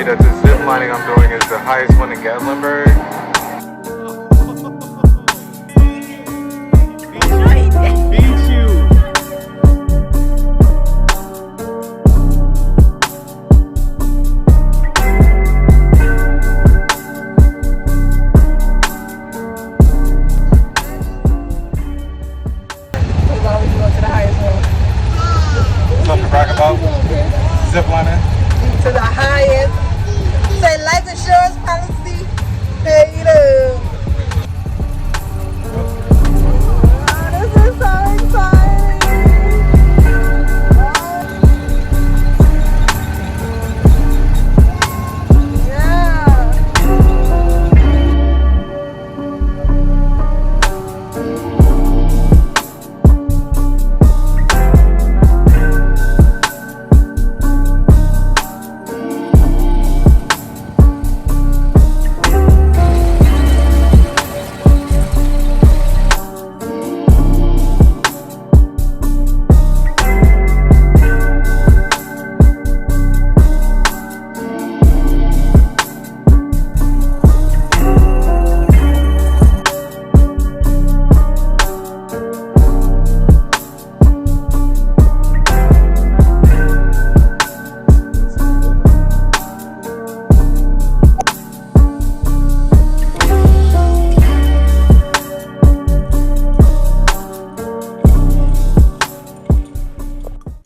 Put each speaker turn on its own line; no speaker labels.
that the zip lining I'm doing is the highest one in Gatlinburg. Something to brag about? Zip lining?
To the highest. Say life insurance policy. Paid up.